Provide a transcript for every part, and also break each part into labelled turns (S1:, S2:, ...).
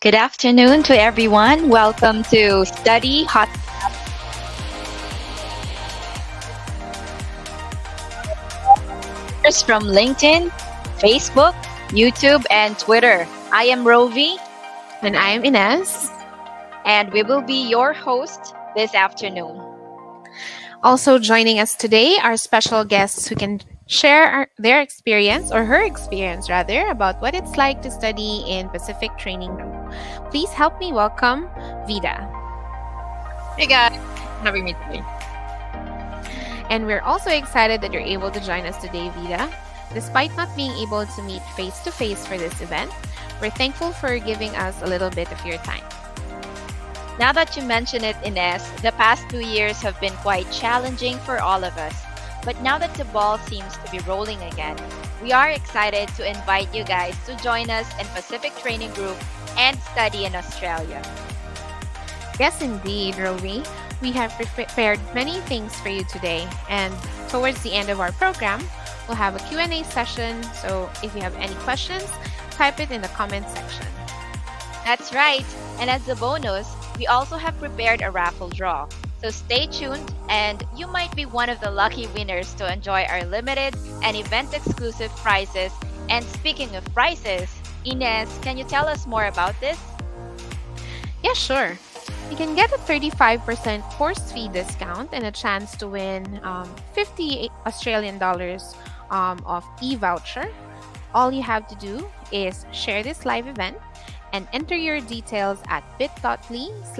S1: Good afternoon to everyone. Welcome to Study Hot Topics from LinkedIn, Facebook, YouTube, and Twitter. I am Rovi,
S2: And I'm Ines.
S1: and we will be your host this afternoon.
S2: Also joining us today are special guests who can share their experience or her experience rather about what it's like to study in Pacific Training Group. Please help me welcome Vida.
S3: Hey guys, having me today.
S2: And we're also excited that you're able to join us today, Vida. Despite not being able to meet face to face for this event, we're thankful for giving us a little bit of your time.
S1: Now that you mention it, Ines, the past 2 years have been quite challenging for all of us. But now that the ball seems to be rolling again, we are excited to invite you guys to join us in Pacific Training Group and study in Australia.
S2: Yes, indeed, Rovi. We have prepared many things for you today. And towards the end of our program, we'll have a Q&A session. So if you have any questions, type it in the comment section.
S1: That's right. And as a bonus, we also have prepared a raffle draw. So stay tuned and you might be one of the lucky winners to enjoy our limited and event-exclusive prizes. And speaking of prizes, Ines, can you tell us more about this?
S2: Yeah, sure. You can get a 35% course fee discount and a chance to win 50 Australian dollars of e-voucher. All you have to do is share this live event and enter your details at bit.ly/PTG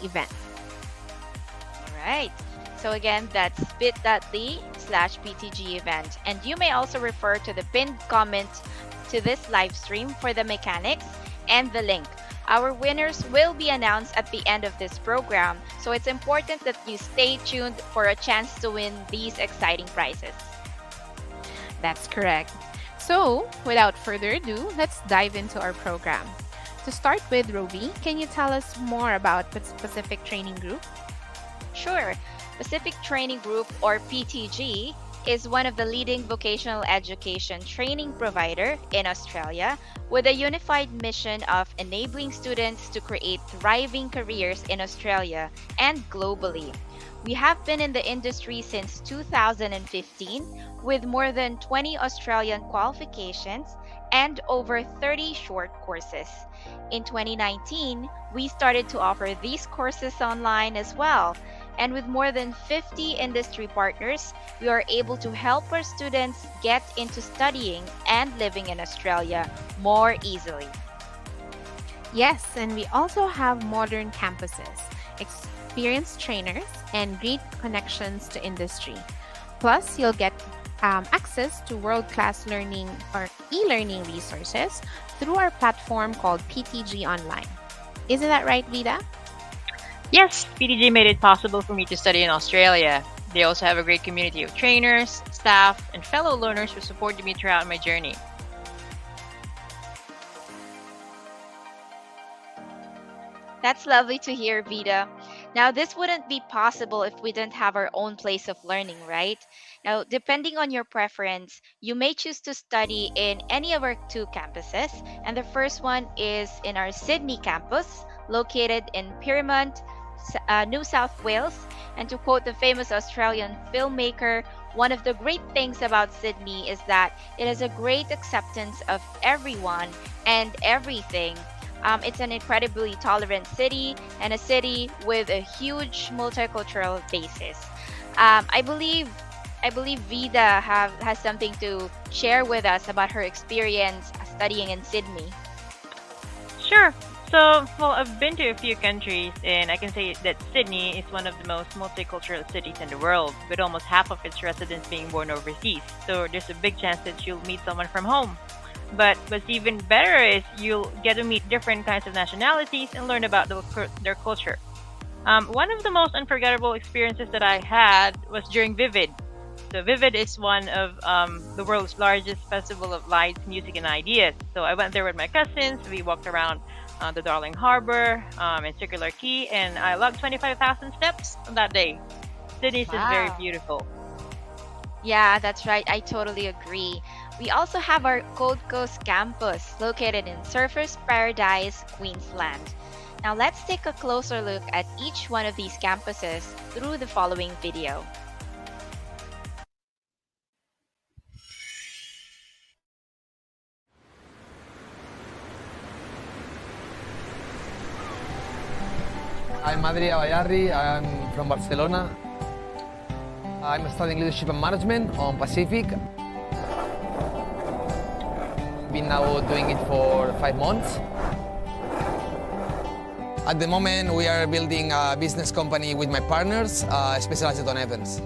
S2: event.
S1: All right. So again, that's bit.ly/PTG event. And you may also refer to the pinned comment to this live stream for the mechanics and the link. Our winners will be announced at the end of this program, so it's important that you stay tuned for a chance to win these exciting prizes.
S2: That's correct. So, without further ado, let's dive into our program. To start with, Rovi, can you tell us more about Pacific Training Group?
S1: Sure. Pacific Training Group, or PTG, is one of the leading vocational education training provider in Australia with a unified mission of enabling students to create thriving careers in Australia and globally. We have been in the industry since 2015 with more than 20 Australian qualifications and over 30 short courses. In 2019, we started to offer these courses online as well. And with more than 50 industry partners, we are able to help our students get into studying and living in Australia more easily.
S2: Yes, and we also have modern campuses, experienced trainers, and great connections to industry. Plus, you'll get access to world-class learning or e-learning resources through our platform called PTG Online. Isn't that right, Vida?
S3: Yes, PTG made it possible for me to study in Australia. They also have a great community of trainers, staff, and fellow learners who supported me throughout my journey.
S1: That's lovely to hear, Vida. Now, this wouldn't be possible if we didn't have our own place of learning, right? Now, depending on your preference, you may choose to study in any of our two campuses. And the first one is in our Sydney campus, located in Pyrmont, New South Wales. And to quote the famous Australian filmmaker, one of the great things about Sydney is that it has a great acceptance of everyone and everything. It's an incredibly tolerant city and a city with a huge multicultural basis. I believe Vida has something to share with us about her experience studying in Sydney.
S3: Sure. So, I've been to a few countries, and I can say that Sydney is one of the most multicultural cities in the world, with almost half of its residents being born overseas. So, there's a big chance that you'll meet someone from home. But what's even better is you'll get to meet different kinds of nationalities and learn about their culture. One of the most unforgettable experiences that I had was during Vivid. So Vivid is one of the world's largest festival of lights, music, and ideas. So I went there with my cousins. We walked around the Darling Harbor and Circular Quay, and I logged 25,000 steps on that day. Sydney is just very
S1: Wow.
S3: beautiful.
S1: Yeah, that's right. I totally agree. We also have our Gold Coast campus located in Surfers Paradise, Queensland. Now let's take a closer look at each one of these campuses through the following video.
S4: I'm Adria Bayarri, I'm from Barcelona. I'm studying leadership and management on Pacific. Been now doing it for 5 months. At the moment, we are building a business company with my partners, specialized on events.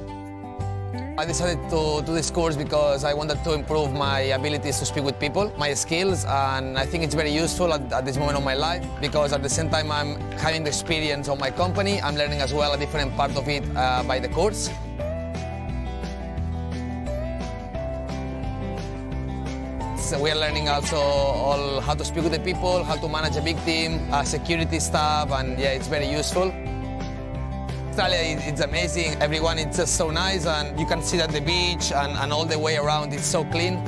S4: I decided to do this course because I wanted to improve my abilities to speak with people, my skills, and I think it's very useful at this moment of my life because at the same time I'm having the experience of my company, I'm learning as well a different part of it by the course. So we are learning also all how to speak with the people, how to manage a big team, security stuff, and yeah, it's very useful. Australia, it's amazing. Everyone is just so nice, and you can see that the beach and all the way around is so clean.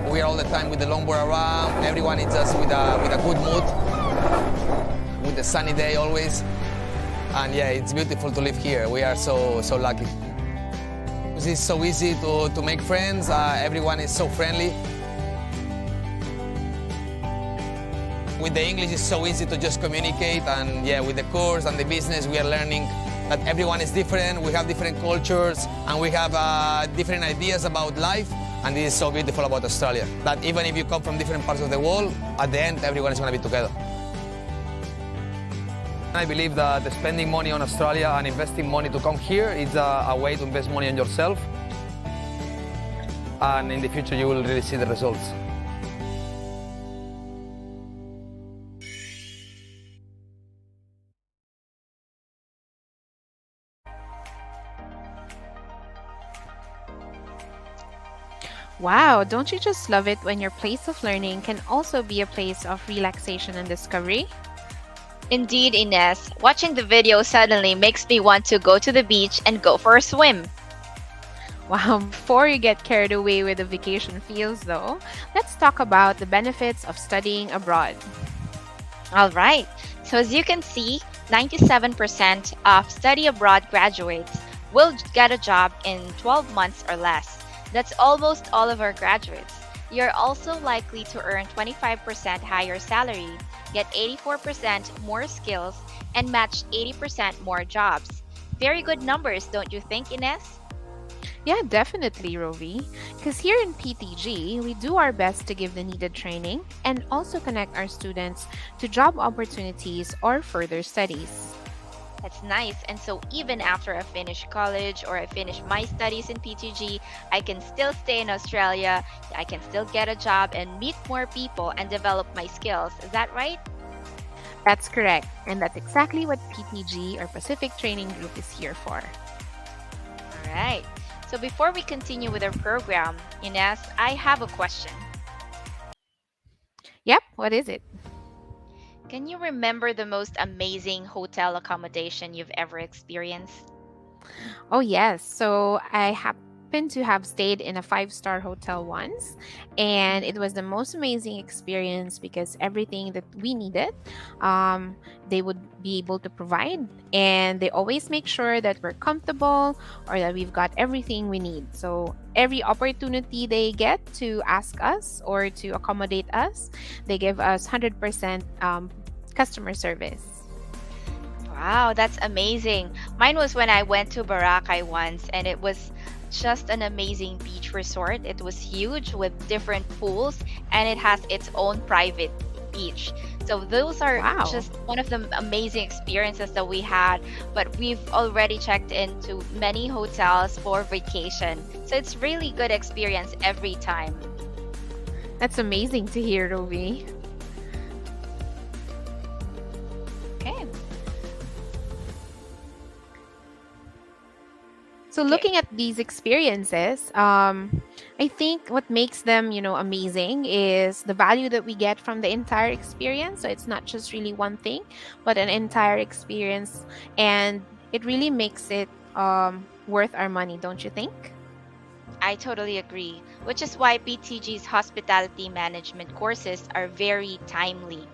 S4: We are all the time with the longboard around. Everyone is just with a good mood, with a sunny day always. And yeah, it's beautiful to live here. We are so lucky. It's so easy to make friends. Everyone is so friendly. With the English, it's so easy to just communicate, and yeah, with the course and the business, we are learning that everyone is different, we have different cultures, and we have different ideas about life, and this is so beautiful about Australia, that even if you come from different parts of the world, at the end, everyone is going to be together. I believe that spending money on Australia and investing money to come here is a way to invest money on yourself, and in the future, you will really see the results.
S2: Wow, don't you just love it when your place of learning can also be a place of relaxation and discovery?
S1: Indeed, Ines, watching the video suddenly makes me want to go to the beach and go for a swim.
S2: Wow, before you get carried away with the vacation feels though, let's talk about the benefits of studying abroad.
S1: All right, so as you can see, 97% of study abroad graduates will get a job in 12 months or less. That's almost all of our graduates. You're also likely to earn 25% higher salary, get 84% more skills, and match 80% more jobs. Very good numbers, don't you think, Ines?
S2: Yeah, definitely, Rovi. Because here in PTG, we do our best to give the needed training and also connect our students to job opportunities or further studies.
S1: That's nice. And so even after I finish college or I finish my studies in PTG, I can still stay in Australia. I can still get a job and meet more people and develop my skills. Is that right?
S2: That's correct. And that's exactly what PTG or Pacific Training Group is here for.
S1: All right. So before we continue with our program, Ines, I have a question.
S2: Yep, what is it?
S1: Can you remember the most amazing hotel accommodation you've ever experienced?
S2: Oh, yes. So I happen to have stayed in a five-star hotel once, and it was the most amazing experience because everything that we needed, they would be able to provide, and they always make sure that we're comfortable or that we've got everything we need. So every opportunity they get to ask us or to accommodate us, they give us 100% customer service.
S1: Wow, that's amazing. Mine was when I went to Boracay once, and it was just an amazing beach resort. It was huge with different pools, and it has its own private beach. So those are
S2: Wow.
S1: just one of the amazing experiences that we had. But we've already checked into many hotels for vacation. So it's really good experience every time.
S2: That's amazing to hear, Rovi.
S1: Okay.
S2: So
S1: Okay.
S2: looking at these experiences, I think what makes them, amazing is the value that we get from the entire experience. So it's not just really one thing, but an entire experience, and it really makes it worth our money, don't you think?
S1: I totally agree, which is why PTG's hospitality management courses are very timely.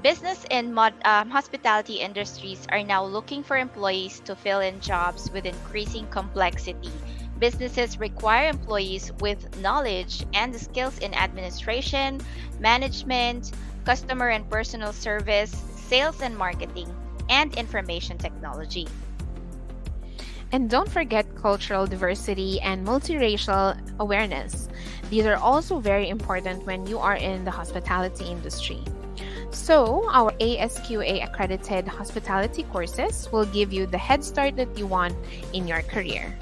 S1: Business and hospitality industries are now looking for employees to fill in jobs with increasing complexity. Businesses require employees with knowledge and skills in administration, management, customer and personal service, sales and marketing, and information technology.
S2: And don't forget cultural diversity and multiracial awareness. These are also very important when you are in the hospitality industry. So, our ASQA accredited hospitality courses will give you the head start that you want in your career.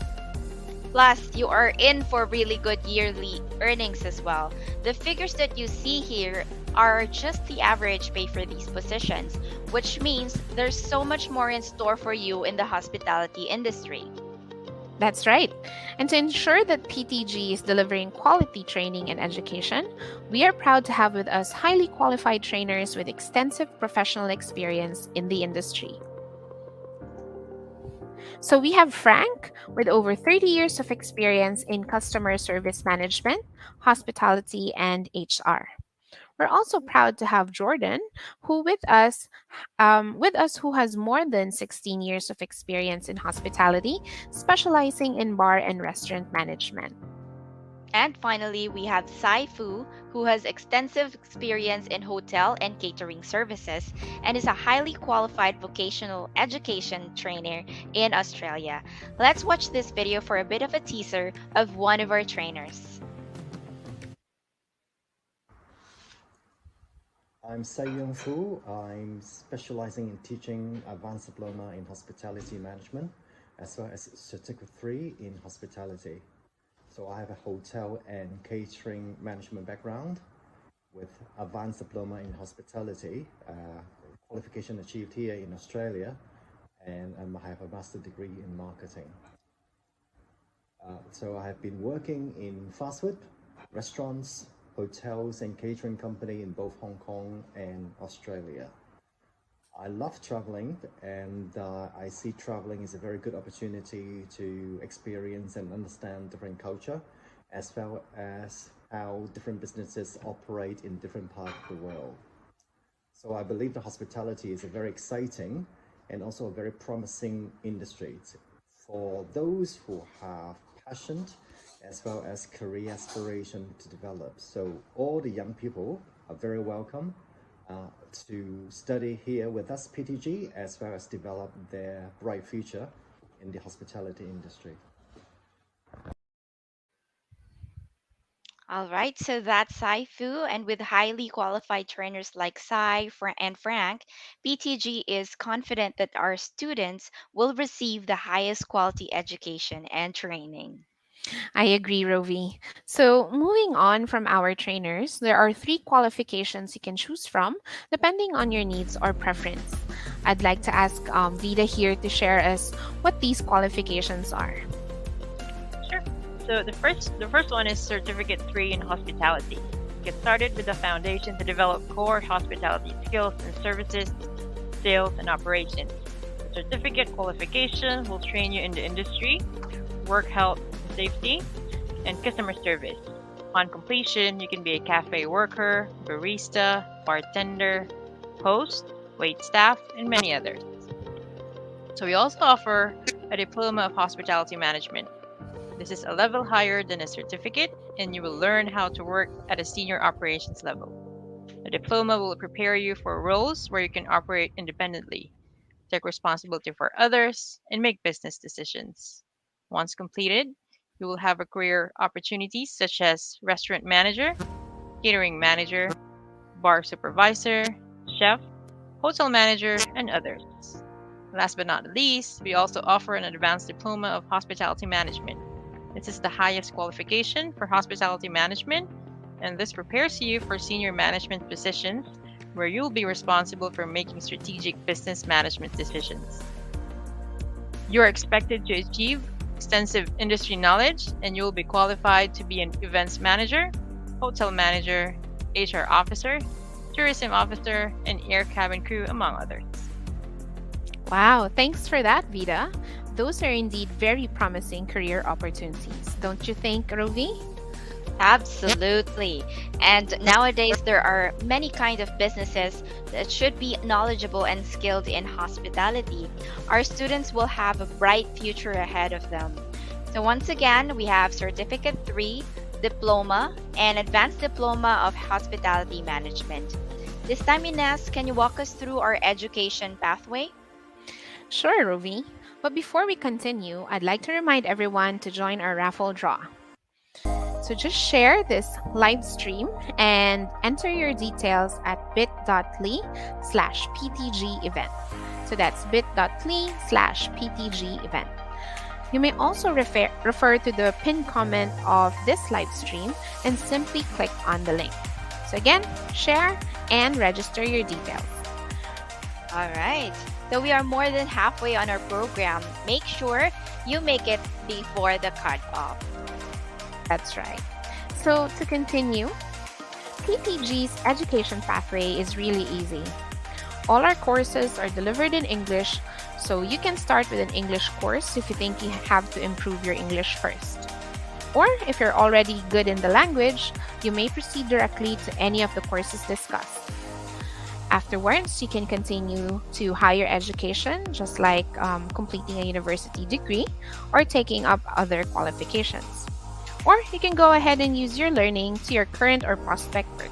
S1: Plus, you are in for really good yearly earnings as well. The figures that you see here are just the average pay for these positions, which means there's so much more in store for you in the hospitality industry.
S2: That's right. And to ensure that PTG is delivering quality training and education, we are proud to have with us highly qualified trainers with extensive professional experience in the industry. So we have Frank with over 30 years of experience in customer service management, hospitality, and HR. We're also proud to have Jordan, who with us who has more than 16 years of experience in hospitality, specializing in bar and restaurant management.
S1: And finally, we have Sai Fu, who has extensive experience in hotel and catering services and is a highly qualified vocational education trainer in Australia. Let's watch this video for a bit of a teaser of one of our trainers.
S5: I'm Young Fu. I'm specializing in teaching advanced diploma in hospitality management as well as certificate 3 in hospitality. So I have a hotel and catering management background with advanced diploma in hospitality, qualification achieved here in Australia, and I have a master's degree in marketing. So I have been working in fast food, restaurants, hotels and catering company in both Hong Kong and Australia. I love traveling, and I see traveling is a very good opportunity to experience and understand different culture, as well as how different businesses operate in different parts of the world. So I believe the hospitality is a very exciting and also a very promising industry for those who have passion as well as career aspiration to develop. So all the young people are very welcome to study here with us, PTG, as well as develop their bright future in the hospitality industry.
S1: All right, so that's Sai Fu, and with highly qualified trainers like and Frank, PTG is confident that our students will receive the highest quality education and training.
S2: I agree, Rovi. So, moving on from our trainers, there are three qualifications you can choose from depending on your needs or preference. I'd like to ask Vida here to share us what these qualifications are.
S3: Sure. So the first one is Certificate 3 in Hospitality. Get started with the foundation to develop core hospitality skills and services, sales, and operations. The certificate qualification will train you in the industry, work health and safety, and customer service. On completion, you can be a cafe worker, barista, bartender, host, wait staff, and many others. So we also offer a diploma of hospitality management. This is a level higher than a certificate, and you will learn how to work at a senior operations level. A diploma will prepare you for roles where you can operate independently, take responsibility for others, and make business decisions. Once completed, you will have a career opportunities such as restaurant manager, catering manager, bar supervisor, chef, hotel manager, and others. Last but not least, we also offer an advanced diploma of hospitality management. This is the highest qualification for hospitality management, and this prepares you for senior management positions where you'll be responsible for making strategic business management decisions. You're expected to achieve extensive industry knowledge, and you'll be qualified to be an events manager, hotel manager, HR officer, tourism officer, and air cabin crew, among others.
S2: Wow, thanks for that, Vida. those are indeed very promising career opportunities. Don't you think, Rovi?
S1: Absolutely. And nowadays, there are many kind of businesses that should be knowledgeable and skilled in hospitality. Our students will have a bright future ahead of them. So once again, we have Certificate 3, Diploma, and Advanced Diploma of Hospitality Management. This time, Ines, can you walk us through our education pathway?
S2: Sure, Rovi. But before we continue, I'd like to remind everyone to join our raffle draw. So just share this live stream and enter your details at bit.ly/PTG event. So that's bit.ly/PTG event. You may also refer to the pinned comment of this live stream and simply click on the link. So again, share and register your details.
S1: All right. So we are more than halfway on our program. Make sure you make it before the cutoff.
S2: That's right. So to continue, PTG's education pathway is really easy. All our courses are delivered in English, so you can start with an English course if you think you have to improve your English first. Or if you're already good in the language, you may proceed directly to any of the courses discussed. Afterwards, you can continue to higher education, just like completing a university degree or taking up other qualifications. Or you can go ahead and use your learning to your current or prospect work.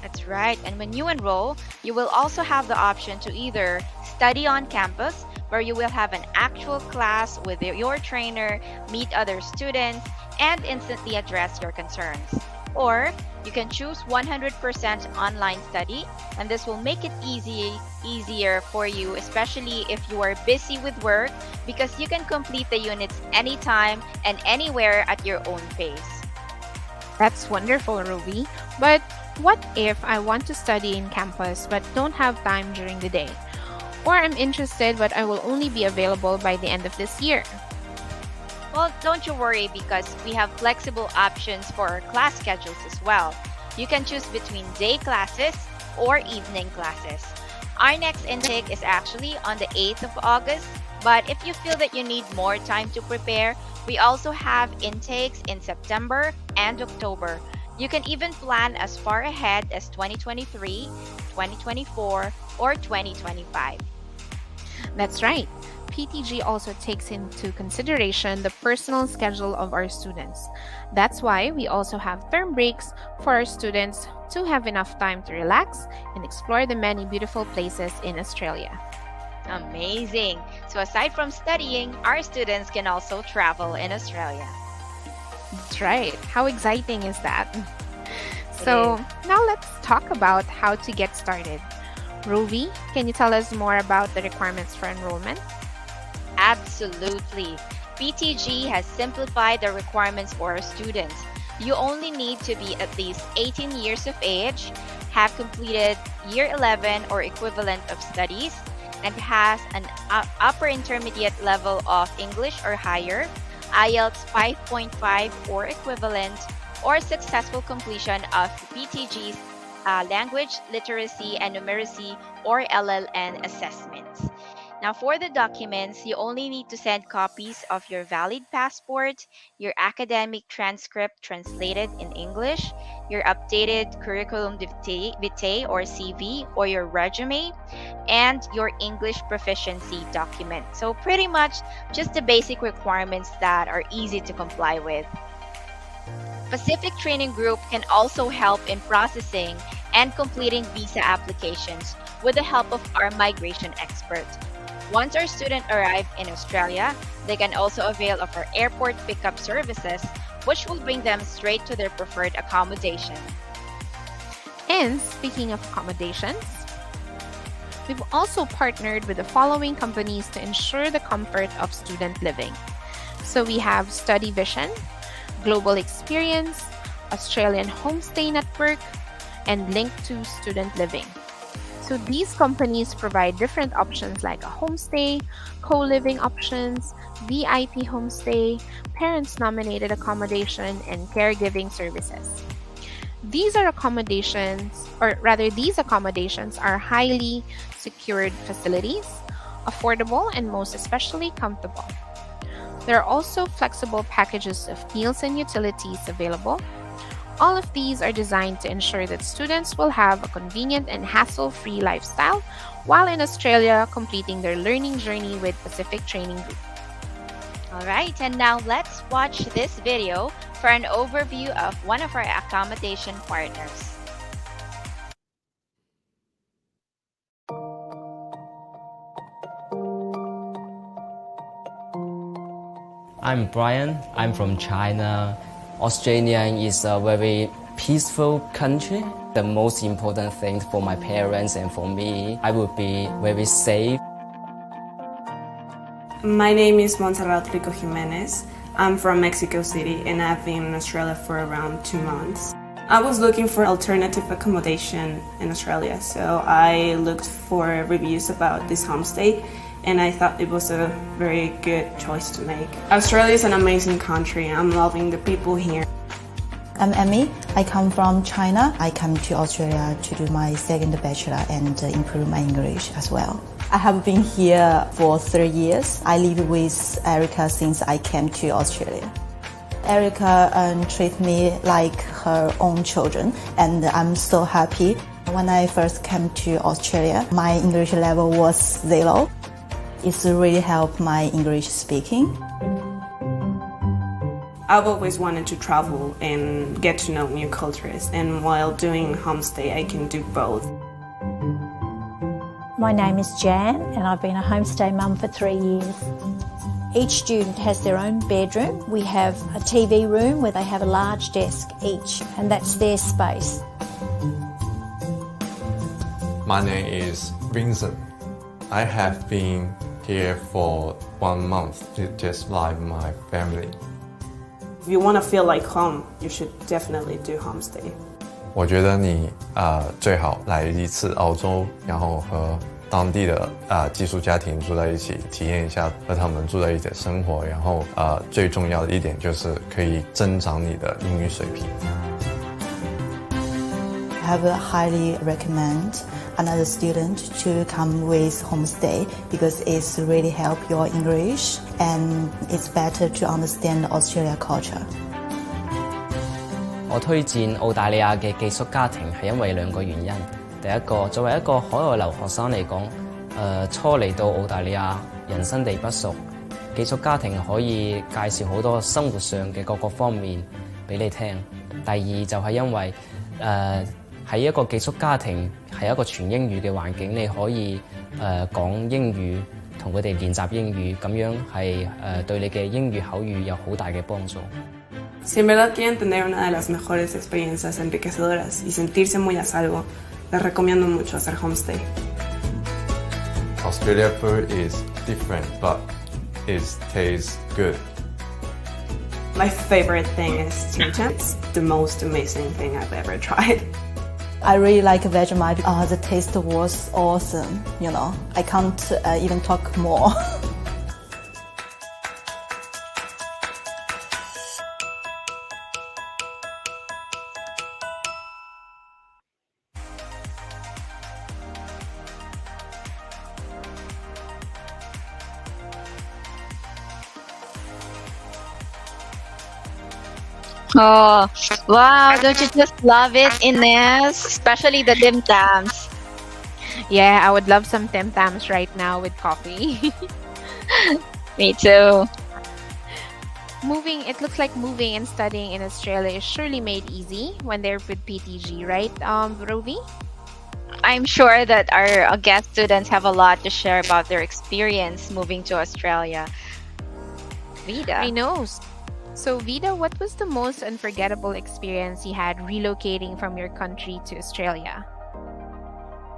S1: That's right. And when you enroll, you will also have the option to either study on campus, where you will have an actual class with your trainer, meet other students, and instantly address your concerns. Or you can choose 100% online study, and this will make it easier for you, especially if you are busy with work, because you can complete the units anytime and anywhere at your own pace.
S2: That's wonderful, Ruby. But what if I want to study in campus but don't have time during the day? Or I'm interested but I will only be available by the end of this year?
S1: Well, don't you worry, because we have flexible options for our class schedules as well. You can choose between day classes or evening classes. Our next intake is actually on the 8th of August, but if you feel that you need more time to prepare, we also have intakes in September and October. You can even plan as far ahead as 2023, 2024, or 2025.
S2: That's right. PTG also takes into consideration the personal schedule of our students. That's why we also have term breaks for our students to have enough time to relax and explore the many beautiful places in Australia.
S1: Amazing! So aside from studying, our students can also travel in Australia.
S2: That's right. How exciting is that? So now let's talk about how to get started. Ruby, can you tell us more about the requirements for enrollment?
S1: Absolutely. PTG has simplified the requirements for our students. You only need to be at least 18 years of age, have completed year 11 or equivalent of studies, and has an upper intermediate level of English or higher, IELTS 5.5 or equivalent, or successful completion of PTG's language, literacy, and numeracy or LLN assessments. Now, for the documents, you only need to send copies of your valid passport, your academic transcript translated in English, your updated curriculum vitae or CV or your resume, and your English proficiency document. So pretty much just the basic requirements that are easy to comply with. Pacific Training Group can also help in processing and completing visa applications with the help of our migration expert. Once our student arrive in Australia, they can also avail of our airport pickup services, which will bring them straight to their preferred accommodation.
S2: And speaking of accommodations, we've also partnered with the following companies to ensure the comfort of student living. So we have Study Vision, Global Experience, Australian Homestay Network, and Link to Student Living. So these companies provide different options like a homestay, co-living options, VIP homestay, parents-nominated accommodation, and caregiving services. These accommodations are highly secured facilities, affordable, and most especially comfortable. There are also flexible packages of meals and utilities available. All of these are designed to ensure that students will have a convenient and hassle-free lifestyle while in Australia completing their learning journey with Pacific Training Group.
S1: All right, and now let's watch this video for an overview of one of our accommodation partners.
S6: I'm Brian. I'm from China. Australia is a very peaceful country. The most important thing for my parents and for me, I would be very safe.
S7: My name is Montserrat Rico Jimenez. I'm from Mexico City and I've been in Australia for around 2 months. I was looking for alternative accommodation in Australia, so I looked for reviews about this homestay and I thought it was a very good choice to make. Australia is an amazing country. I'm loving the people here.
S8: I'm Emmy. I come from China. I come to Australia to do my second bachelor and improve my English as well. I have been here for 3 years. I live with Erica since I came to Australia. Erica treats me like her own children and I'm so happy. When I first came to Australia, my English level was 0. It's really helped my English speaking.
S7: I've always wanted to travel and get to know new cultures, and while doing homestay I can do both.
S9: My name is Jan and I've been a homestay mum for 3 years. Each student has their own bedroom. We have a TV room where they have a large desk each, and that's their space.
S10: My name is Vincent. I have been here for 1 month, just like my family.
S7: If you want to feel like home, you should definitely do homestay.
S10: 我觉得你最好来一次澳洲，然后和当地的寄宿家庭住在一起，体验一下和他们住在一起的生活。然后最重要的一点就是可以增长你的英语水平。
S8: I have highly recommend another student to come with homestay because it's really help your English and it's better to understand Australia culture.
S6: 我推薦澳大利亞嘅寄宿家庭係因為2個原因。第一個，作為一個海外留學生嚟講，初嚟到澳大利亞，人生地不熟，寄宿家庭可以介紹好多生活上嘅各個方面俾你聽。第二就係因為喺一個寄宿家庭係一個全英語嘅環境，你可以講英語，同佢哋練習英語，咁樣係對你嘅英語口語有好大嘅幫助。
S7: Si en verdad quieren tener una de las mejores experiencias enriquecedoras y sentirse muy a salvo, les recomiendo mucho hacer homestay.
S10: Australia food is different, but it tastes good.
S7: My favorite thing is chinchamps, the most amazing thing I've ever tried.
S8: I really like Vegemite. The taste was awesome, you know. I can't even talk more.
S1: Oh, wow. Don't you just love it, Ines? Especially the dim tams.
S2: Yeah, I would love some Tim Tams right now with coffee.
S1: Me too.
S2: It looks like moving and studying in Australia is surely made easy when they're with PTG, right, Rovi?
S1: I'm sure that our guest students have a lot to share about their experience moving to Australia. Vida.
S2: I know. So, Vida, what was the most unforgettable experience you had relocating from your country to Australia?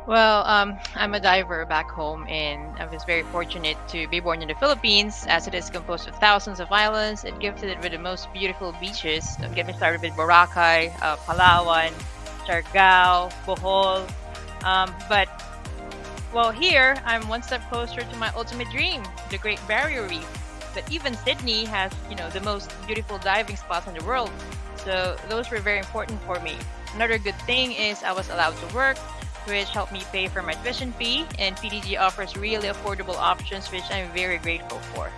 S3: Well, I'm a diver back home, and I was very fortunate to be born in the Philippines, as it is composed of thousands of islands and gifted with the most beautiful beaches. Don't get me started with Boracay, Palawan, Siargao, Bohol. But here I'm one step closer to my ultimate dream, the Great Barrier Reef. But even Sydney has, the most beautiful diving spots in the world. So those were very important for me. Another good thing is I was allowed to work, which helped me pay for my tuition fee, and PTG offers really affordable options, which I'm very grateful for.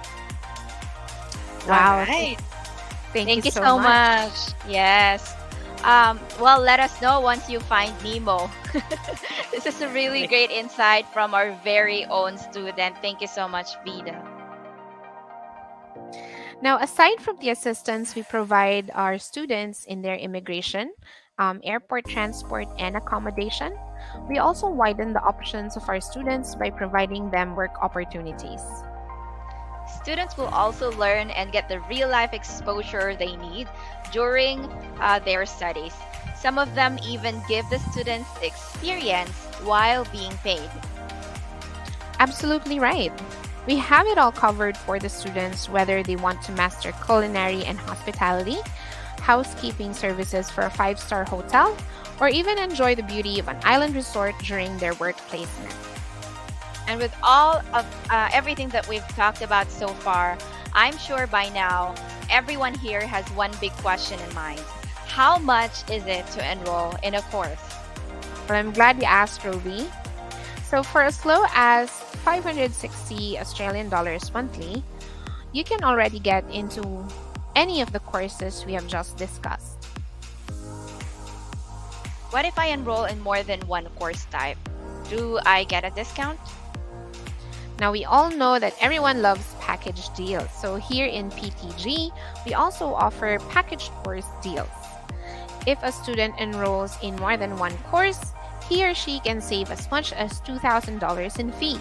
S2: Wow.
S1: All right.
S2: Thank
S1: Thank
S2: you
S1: you
S2: so
S1: so
S2: much.
S1: much. Yes. Well, let us know once you find Nemo. This is a really great insight from our very own student. Thank you so much, Vida.
S2: Now, aside from the assistance we provide our students in their immigration, airport transport, and accommodation, we also widen the options of our students by providing them work opportunities.
S1: Students will also learn and get the real life exposure they need during their studies. Some of them even give the students the experience while being paid.
S2: Absolutely right. We have it all covered for the students, whether they want to master culinary and hospitality, housekeeping services for a 5-star hotel, or even enjoy the beauty of an island resort during their work placement.
S1: And with all of everything that we've talked about so far, I'm sure by now everyone here has one big question in mind. How much is it to enroll in a course?
S2: Well, I'm glad you asked, Roby. So for as low as 560 Australian dollars monthly, you can already get into any of the courses we have just discussed.
S1: What if I enroll in more than one course type? Do I get a discount?
S2: Now, we all know that everyone loves package deals. So here in PTG, we also offer packaged course deals. If a student enrolls in more than one course, he or she can save as much as $2,000 in fees.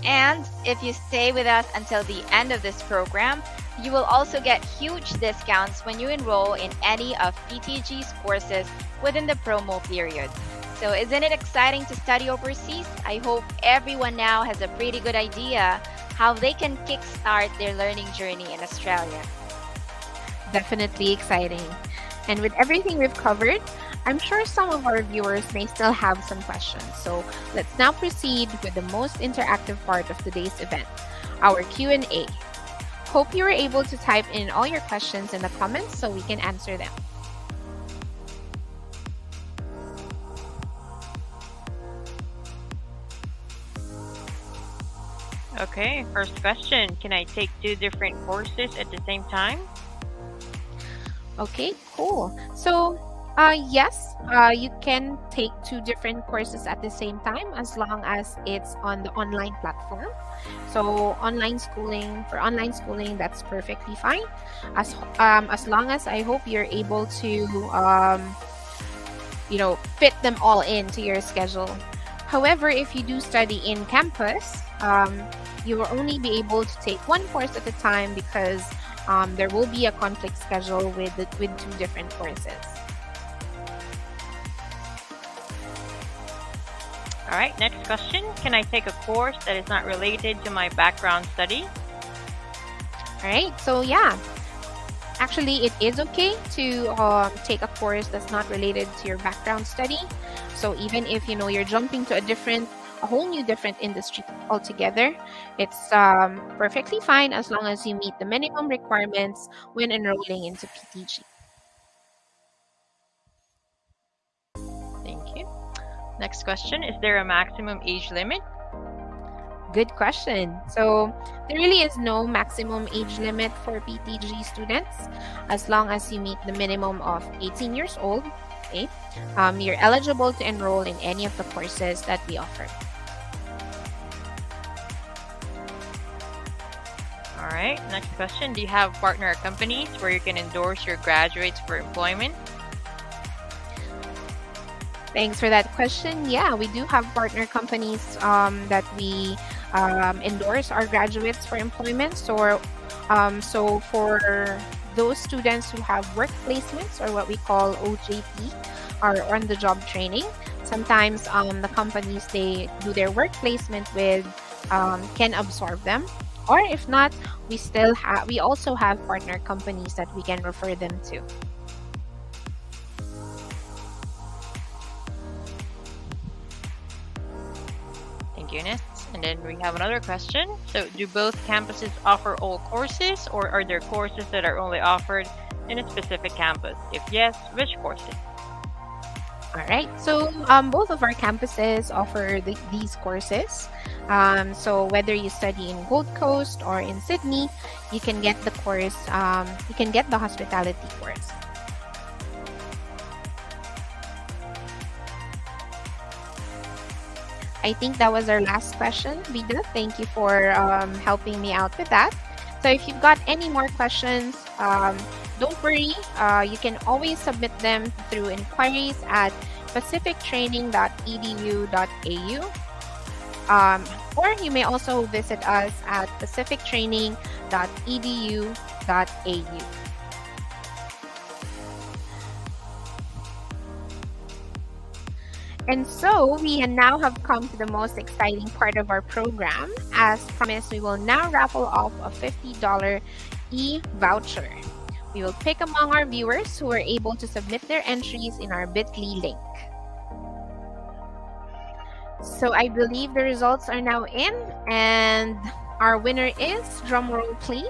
S1: And if you stay with us until the end of this program, you will also get huge discounts when you enroll in any of PTG's courses within the promo period. So isn't it exciting to study overseas? I hope everyone now has a pretty good idea how they can kickstart their learning journey in Australia.
S2: Definitely exciting. And with everything we've covered, I'm sure some of our viewers may still have some questions. So let's now proceed with the most interactive part of today's event, our Q&A. Hope you were able to type in all your questions in the comments so we can answer them.
S3: Okay, first question. Can I take 2 different courses at the same time?
S2: Okay, cool. So, yes, you can take 2 different courses at the same time as long as it's on the online platform. So, for online schooling, that's perfectly fine. As long as I hope you're able to, fit them all into your schedule. However, if you do study in campus, you will only be able to take 1 course at a time because there will be a conflict schedule with 2 different courses.
S3: All right, next question. Can I take a course that is not related to my background study?
S2: All right, so yeah, actually it is okay to take a course that's not related to your background study. So even if you're jumping to a whole new different industry altogether, it's perfectly fine as long as you meet the minimum requirements when enrolling into PTG.
S3: Thank you. Next question. Is there a maximum age limit?
S2: Good question. So there really is no maximum age limit for PTG students as long as you meet the minimum of 18 years old. Okay, you're eligible to enroll in any of the courses that we offer.
S3: All right, next question. Do you have partner companies where you can endorse your graduates for employment?
S2: Thanks for that question. Yeah, we do have partner companies that we endorse our graduates for employment. So for those students who have work placements, or what we call OJT, or on-the-job training, sometimes the companies they do their work placement with can absorb them. Or if not, we also have partner companies that we can refer them to.
S3: Thank you, Ines. And then we have another question. So do both campuses offer all courses, or are there courses that are only offered in a specific campus? If yes, which courses?
S2: All right. So both of our campuses offer these courses. So whether you study in Gold Coast or in Sydney, you can get the course. You can get the hospitality course. I think that was our last question, Vida. Thank you for helping me out with that. So if you've got any more questions, don't worry. You can always submit them through inquiries at pacifictraining.edu.au. Or you may also visit us at pacifictraining.edu.au. And so we now have come to the most exciting part of our program. As promised, we will now raffle off a $50 e-voucher. We will pick among our viewers who are able to submit their entries in our bit.ly link. So I believe the results are now in, and our winner is, drumroll please.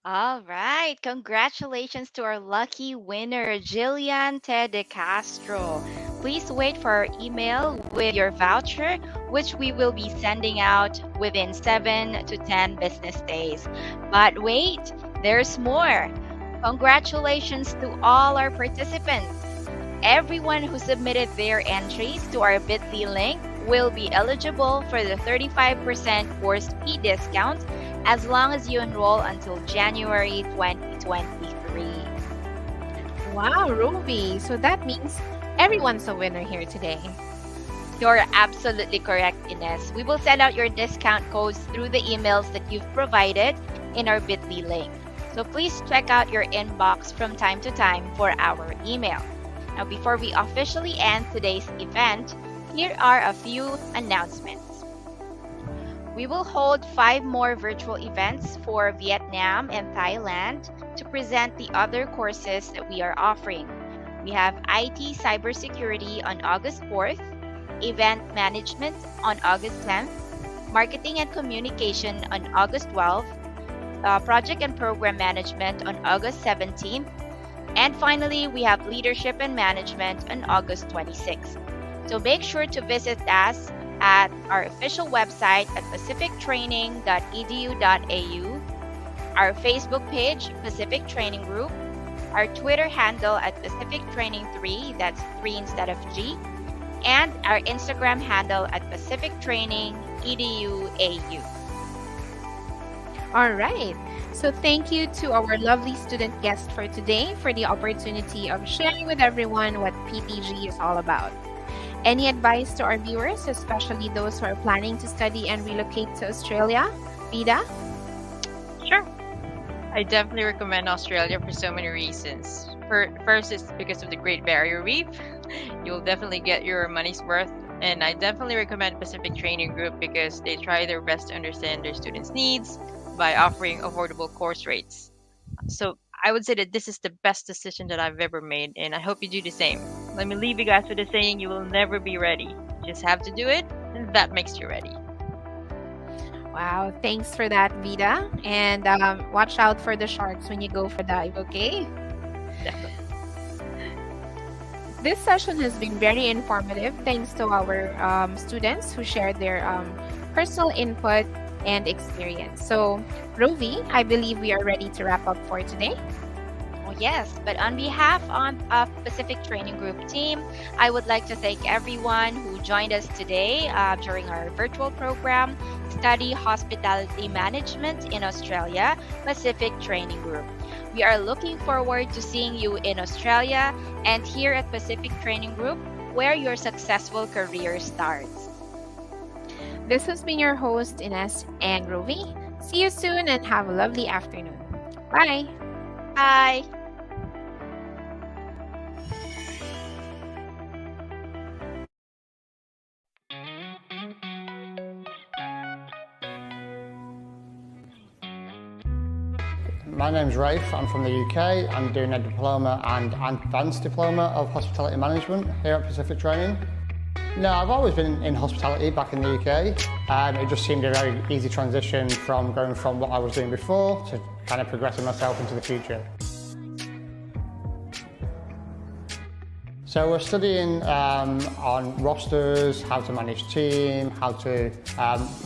S1: All right. Congratulations to our lucky winner, Jillian Te de Castro. Please wait for our email with your voucher, which we will be sending out within 7 to 10 business days. But wait, there's more. Congratulations to all our participants. Everyone who submitted their entries to our bit.ly link will be eligible for the 35% course fee discount as long as you enroll until January 2023.
S2: Wow, Ruby. So that means everyone's a winner here today.
S1: You're absolutely correct, Ines. We will send out your discount codes through the emails that you've provided in our bit.ly link. So please check out your inbox from time to time for our email. Now, before we officially end today's event, here are a few announcements. We will hold 5 more virtual events for Vietnam and Thailand to present the other courses that we are offering. We have IT Cybersecurity on August 4th, Event Management on August 10th, Marketing and Communication on August 12th, Project and Program Management on August 17th, and finally, we have Leadership and Management on August 26th. So make sure to visit us at our official website at pacifictraining.edu.au, our Facebook page, Pacific Training Group, our Twitter handle at Pacific Training 3, that's 3 instead of G, and our Instagram handle at Pacific Training EDUAU.
S2: All right. So thank you to our lovely student guest for today for the opportunity of sharing with everyone what PTG is all about. Any advice to our viewers, especially those who are planning to study and relocate to Australia? Vida?
S3: Sure. I definitely recommend Australia for so many reasons. First, it's because of the Great Barrier Reef. You'll definitely get your money's worth. And I definitely recommend Pacific Training Group because they try their best to understand their students' needs by offering affordable course rates. So I would say that this is the best decision that I've ever made, and I hope you do the same. Let me leave you guys with a saying: you will never be ready. You just have to do it, and that makes you ready.
S2: Wow, thanks for that, Vida. And watch out for the sharks when you go for dive, okay?
S3: Definitely.
S2: This session has been very informative thanks to our students who shared their personal input and experience. So, Rovi, I believe we are ready to wrap up for today.
S1: Oh, yes, but on behalf of Pacific Training Group team, I would like to thank everyone who joined us today during our virtual program, Study Hospitality Management in Australia, Pacific Training Group. We are looking forward to seeing you in Australia and here at Pacific Training Group, where your successful career starts.
S2: This has been your host, Ines and Rovi. See you soon and have a lovely afternoon. Bye.
S1: Bye.
S11: My name's Rafe, I'm from the UK. I'm doing a diploma and advanced diploma of hospitality management here at Pacific Training. No, I've always been in hospitality back in the UK. It just seemed a very easy transition from going from what I was doing before to kind of progressing myself into the future. So we're studying on rosters, how to manage team, how to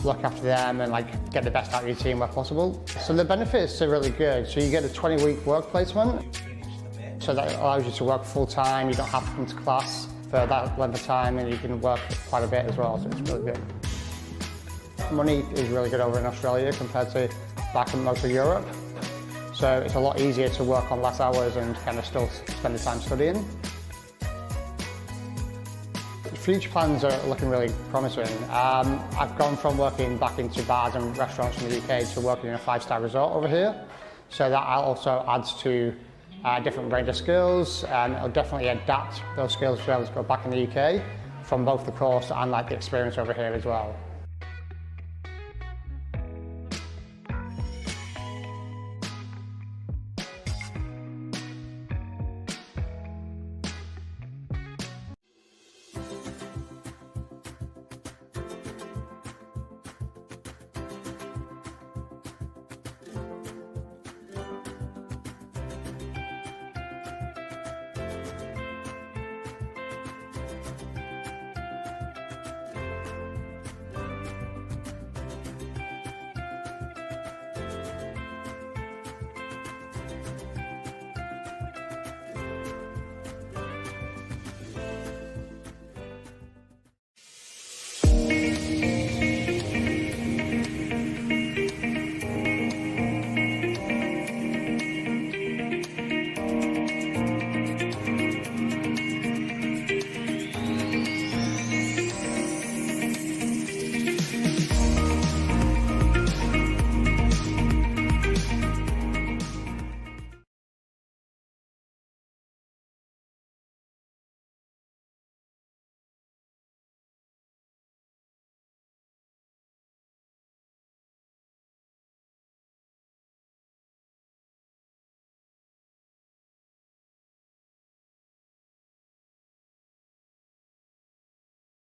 S11: look after them and get the best out of your team where possible. So the benefits are really good. So you get a 20-week work placement. So that allows you to work full time, you don't have to come to class for that length of time and you can work quite a bit as well, so it's really good. Money is really good over in Australia compared to back in most of Europe. So it's a lot easier to work on less hours and kind of still spend the time studying. Future plans are looking really promising. I've gone from working back into bars and restaurants in the UK to working in a 5-star resort over here. So that also adds to a different range of skills. It'll definitely adapt those skills to be able to go back in the UK from both the course and the experience over here as well.